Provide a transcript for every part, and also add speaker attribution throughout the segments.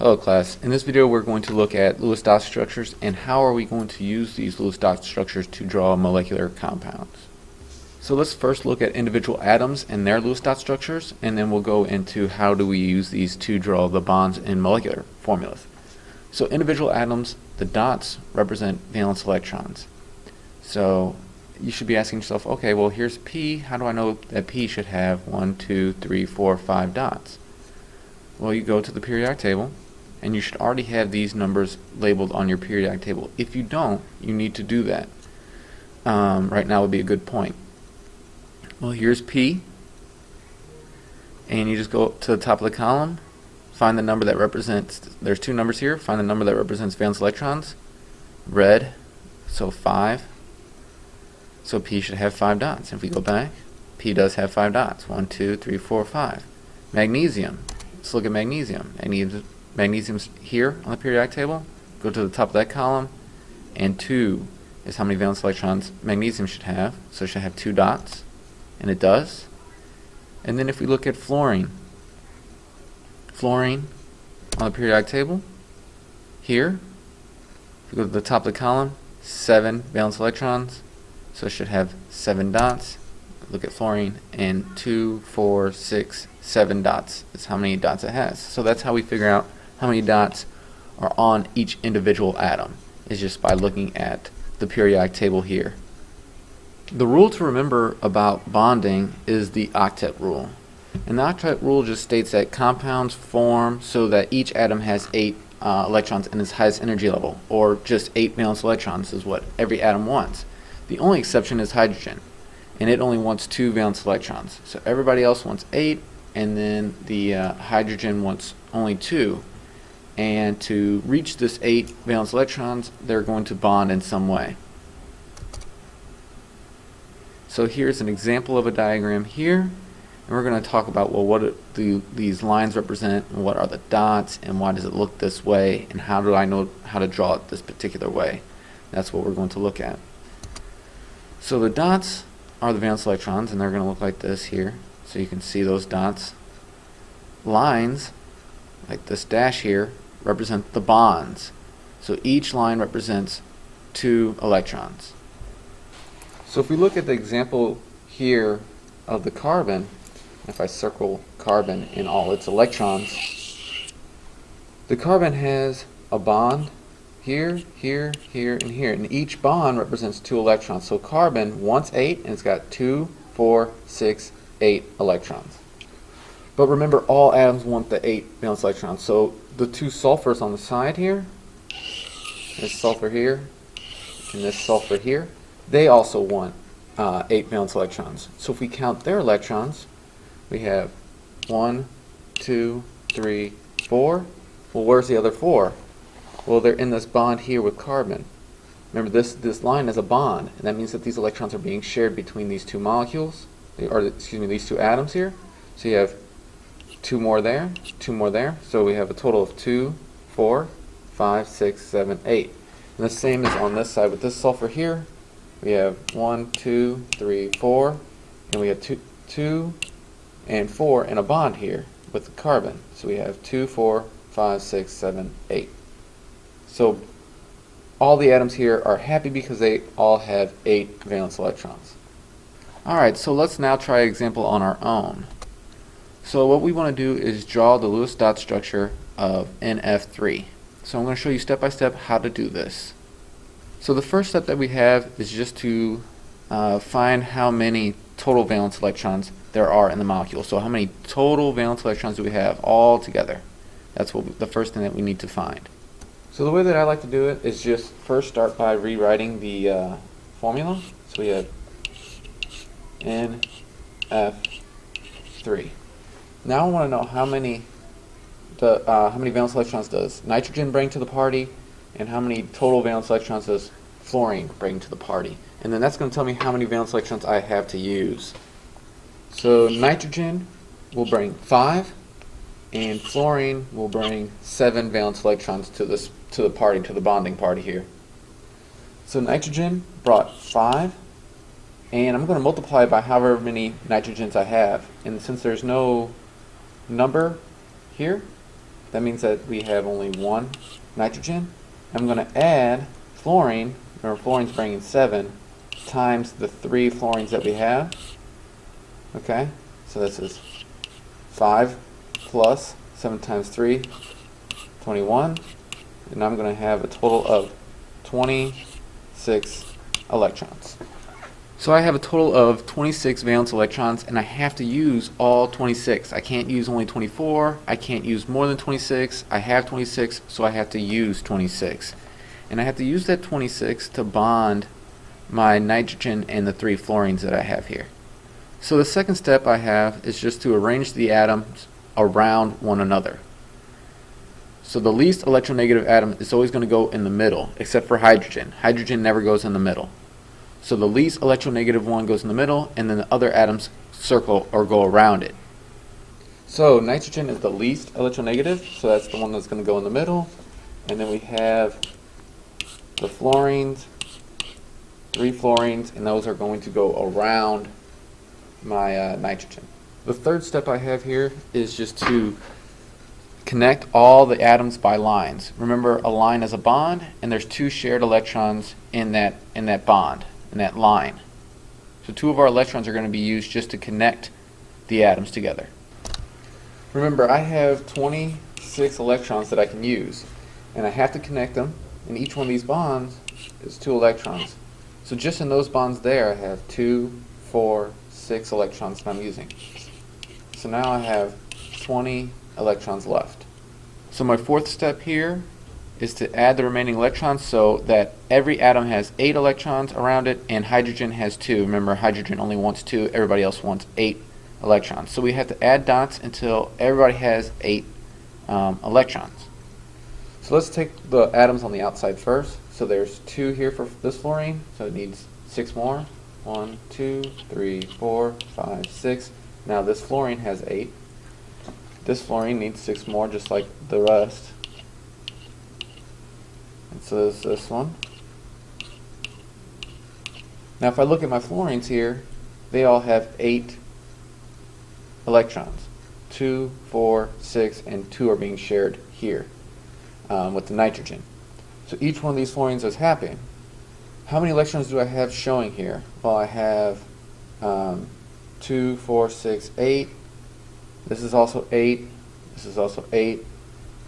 Speaker 1: Hello class, in this video we're going to look at Lewis dot structures and how are we going to use these Lewis dot structures to draw molecular compounds. So let's first look at individual atoms and their Lewis dot structures, and then we'll go into how do we use these to draw the bonds in molecular formulas. So individual atoms, the dots represent valence electrons. So you should be asking yourself, okay, well here's P, how do I know that P should have 1, 2, 3, 4, 5 dots? Well, you go to the periodic table, and you should already have these numbers labeled on your periodic table. If you don't, you need to do that. Right now would be a good point. Well, here's P, and you just go to the top of the column, find the number that represents, there's two numbers here, find the number that represents valence electrons, red, so 5, so P should have 5 dots. If we go back, P does have 5 dots, 1, 2, 3, 4, 5. Magnesium, let's look at magnesium. Magnesium's here on the periodic table. Go to the top of that column, and 2 is how many valence electrons magnesium should have. So it should have 2 dots, and it does. And then if we look at fluorine on the periodic table, here, if we go to the top of the column, 7 valence electrons, so it should have 7 dots. Look at fluorine, and 2, 4, 6, 7 dots is how many dots it has. So that's how we figure out how many dots are on each individual atom, is just by looking at the periodic table here. The rule to remember about bonding is the octet rule. And the octet rule just states that compounds form so that each atom has 8 electrons in its highest energy level, or just 8 valence electrons is what every atom wants. The only exception is hydrogen, and it only wants 2 valence electrons. So everybody else wants 8, and then the hydrogen wants only 2. And to reach this 8 valence electrons, they're going to bond in some way. So here's an example of a diagram here, and we're going to talk about, well, what do these lines represent, and what are the dots, and why does it look this way, and how do I know how to draw it this particular way. That's what we're going to look at. So the dots are the valence electrons, and they're going to look like this here, so you can see those dots. Lines, like this dash here, represent the bonds. So each line represents 2 electrons. So if we look at the example here of the carbon, if I circle carbon in all its electrons, the carbon has a bond here, here, here, and here, and each bond represents 2 electrons. So carbon wants 8, and it's got 2, 4, 6, 8 electrons. But remember, all atoms want the 8 valence electrons. So the 2 sulfurs on the side here, this sulfur here, and this sulfur here, they also want 8 valence electrons. So if we count their electrons, we have 1, 2, 3, 4. Well, where's the other 4? Well, they're in this bond here with carbon. Remember, this line is a bond, and that means that these electrons are being shared between these 2 molecules, or excuse me, these 2 atoms here. So you have 2 more there, 2 more there. So we have a total of 2, 4, 5, 6, 7, 8. And the same is on this side with this sulfur here. We have 1, 2, 3, 4, and we have 2 and 4 in a bond here with the carbon. So we have 2, 4, 5, 6, 7, 8. So all the atoms here are happy because they all have 8 valence electrons. Alright, so let's now try an example on our own. So what we want to do is draw the Lewis dot structure of NF3. So I'm going to show you step by step how to do this. So the first step that we have is just to find how many total valence electrons there are in the molecule. So how many total valence electrons do we have all together? That's the first thing that we need to find. So the way that I like to do it is just first start by rewriting the formula. So we have NF3. Now I want to know how many valence electrons does nitrogen bring to the party, and how many total valence electrons does fluorine bring to the party. And then that's going to tell me how many valence electrons I have to use. So nitrogen will bring 5, and fluorine will bring 7 valence electrons to the party, to the bonding party here. So nitrogen brought 5, and I'm going to multiply by however many nitrogens I have. And since there's no number here, that means that we have only one nitrogen. I'm going to add fluorine, remember fluorine's bringing 7, times the 3 fluorines that we have. Okay, so this is 5 plus 7 times 3, 21. And I'm going to have a total of 26 electrons. So I have a total of 26 valence electrons, and I have to use all 26. I can't use only 24. I can't use more than 26. I have 26, so I have to use 26. And I have to use that 26 to bond my nitrogen and the 3 fluorines that I have here. So the second step I have is just to arrange the atoms around one another. So the least electronegative atom is always going to go in the middle, except for hydrogen. Hydrogen never goes in the middle. So the least electronegative one goes in the middle, and then the other atoms circle or go around it. So nitrogen is the least electronegative, so that's the one that's going to go in the middle. And then we have the fluorines, 3 fluorines, and those are going to go around my nitrogen. The third step I have here is just to connect all the atoms by lines. Remember, a line is a bond, and there's 2 shared electrons in that bond, in that line. So 2 of our electrons are going to be used just to connect the atoms together. Remember, I have 26 electrons that I can use, and I have to connect them, and each one of these bonds is 2 electrons. So just in those bonds there, I have 2, 4, 6 electrons that I'm using. So now I have 20 electrons left. So my fourth step here is to add the remaining electrons so that every atom has 8 electrons around it and hydrogen has 2. Remember, hydrogen only wants 2, everybody else wants 8 electrons. So we have to add dots until everybody has 8 electrons. So let's take the atoms on the outside first. So there's 2 here for this fluorine, so it needs 6 more. 1, 2, 3, 4, 5, 6. Now this fluorine has 8. This fluorine needs 6 more, just like the rest. And so there's this one. Now if I look at my fluorines here, they all have 8 electrons. 2, 4, 6, and 2 are being shared here with the nitrogen. So each one of these fluorines is happy. How many electrons do I have showing here? Well, I have 2, 4, 6, 8. This is also 8. This is also 8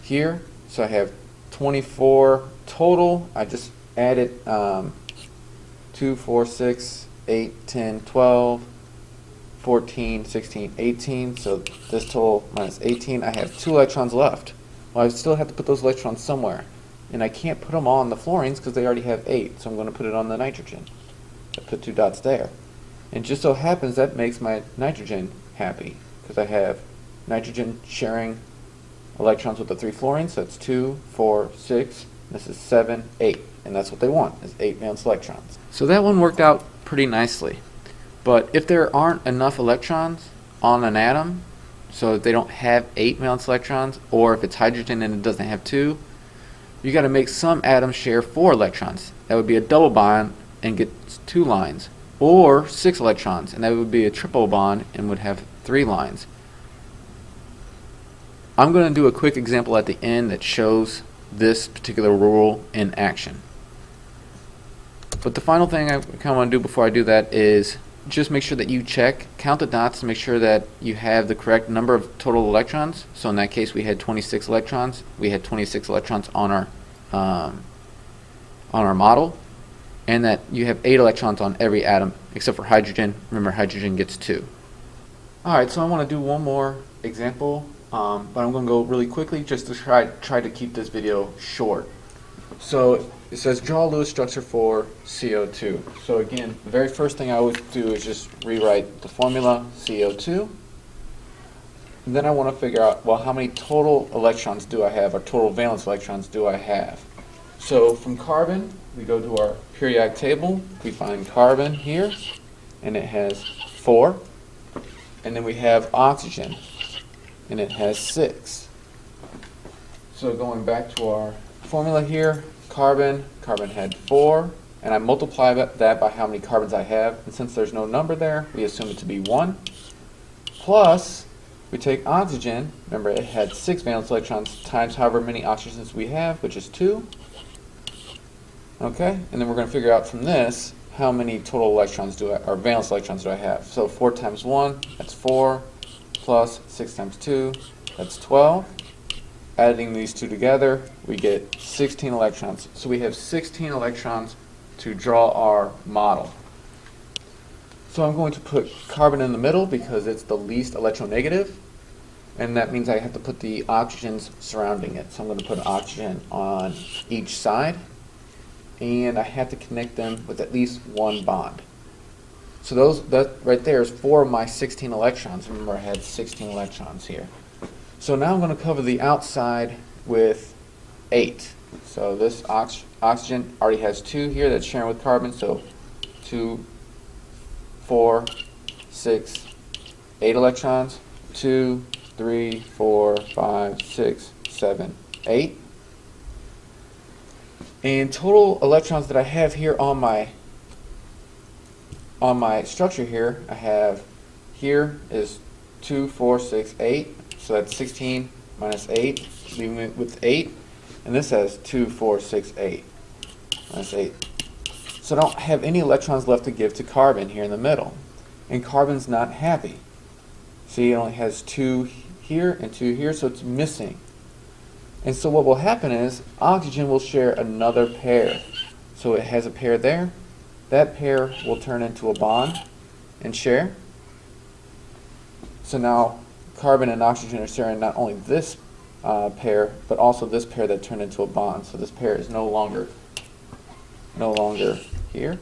Speaker 1: here. So I have 24 total. I just added 2, 4, 6, 8, 10, 12, 14, 16, 18. So this total minus 18. I have 2 electrons left. Well, I still have to put those electrons somewhere. And I can't put them on the fluorines because they already have 8. So I'm going to put it on the nitrogen. I put 2 dots there. And just so happens that makes my nitrogen happy, because I have nitrogen sharing electrons with the 3 fluorines. So that's 2, 4, 6. This is 7, 8. And that's what they want, is 8 valence electrons. So that one worked out pretty nicely. But if there aren't enough electrons on an atom, so if they don't have 8 valence electrons, or if it's hydrogen and it doesn't have 2, you got to make some atoms share 4 electrons. That would be a double bond and get 2 lines. Or 6 electrons, and that would be a triple bond and would have 3 lines. I'm going to do a quick example at the end that shows this particular rule in action. But the final thing I kind of want to do before I do that is just make sure that you count the dots to make sure that you have the correct number of total electrons. So in that case we had 26 electrons. We had 26 electrons on our model, and that you have 8 electrons on every atom except for hydrogen. Remember, hydrogen gets 2. Alright, so I want to do one more example, but I'm going to go really quickly just to try to keep this video short. So it says draw a Lewis structure for CO2. So again, the very first thing I would do is just rewrite the formula CO2. And then I want to figure out, well, how many total electrons do I have, or total valence electrons do I have? So from carbon, we go to our periodic table. We find carbon here, and it has 4. And then we have oxygen, and it has 6. So going back to our formula here, carbon had 4, and I multiply that by how many carbons I have, and since there's no number there, we assume it to be 1, plus we take oxygen, remember it had 6 valence electrons times however many oxygens we have, which is 2. Okay, and then we're going to figure out from this how many total electrons or valence electrons do I have. So 4 times 1, that's 4, plus 6 times 2, that's 12. Adding these two together, we get 16 electrons. So we have 16 electrons to draw our model. So I'm going to put carbon in the middle because it's the least electronegative, and that means I have to put the oxygens surrounding it. So I'm going to put oxygen on each side, and I have to connect them with at least one bond. So that right there is 4 of my 16 electrons. Remember I had 16 electrons here. So now I'm going to cover the outside with 8. So this oxygen already has 2 here that's sharing with carbon, so 2, 4, 6, 8 electrons, 2, 3, 4, 5, 6, 7, 8. And total electrons that I have here on my structure here, I have here is 2, 4, 6, 8. So that's 16 minus 8, leaving it with 8. And this has 2, 4, 6, 8. Minus 8. So I don't have any electrons left to give to carbon here in the middle. And carbon's not happy. See, it only has 2 here and 2 here, so it's missing. And so what will happen is oxygen will share another pair. So it has a pair there. That pair will turn into a bond and share. So now carbon and oxygen are sharing not only this pair, but also this pair that turned into a bond. So this pair is no longer here.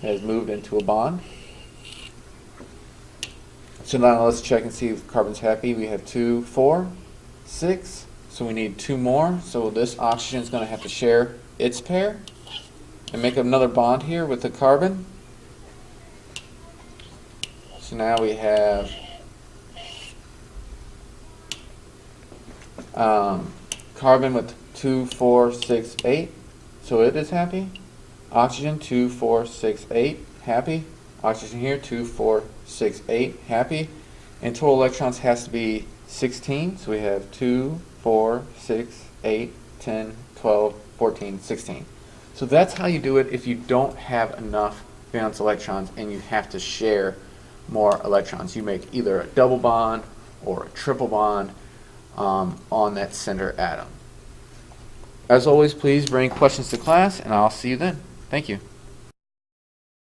Speaker 1: It has moved into a bond. So now let's check and see if carbon's happy. We have 2, 4, 6. So we need 2 more. So this oxygen is going to have to share its pair and make another bond here with the carbon. So now we have carbon with 2, 4, 6, 8. So it is happy. Oxygen 2, 4, 6, 8. Happy. Oxygen here 2, 4, 6, 8. Happy. And total electrons has to be 16. So we have 2, 4, 6, 8, 10, 12, 14, 16. So that's how you do it if you don't have enough valence electrons and you have to share more electrons. You make either a double bond or a triple bond on that center atom. As always, please bring questions to class, and I'll see you then. Thank you.